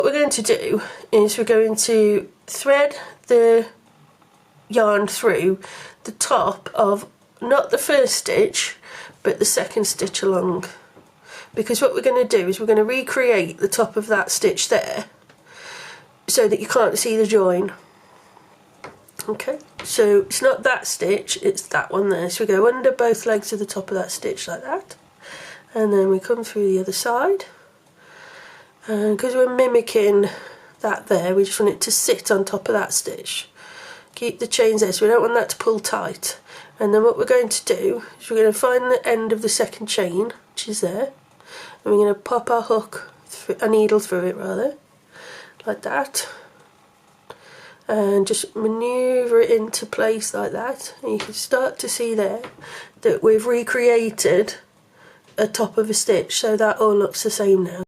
What we're going to do is we're going to thread the yarn through the top of not the first stitch but the second stitch along, because what we're going to do is we're going to recreate the top of that stitch there so that you can't see the join. Okay, so it's not that stitch, it's that one there. So we go under both legs of the top of that stitch like that, and then we come through the other side, and because we're mimicking that there, we just want it to sit on top of that stitch. Keep the chains there, so we don't want that to pull tight. And then what we're going to do is we're going to find the end of the second chain, which is there, and we're going to pop our hook, a needle through it rather, like that, and just manoeuvre it into place like that. And you can start to see there that we've recreated a top of a stitch, so that all looks the same now.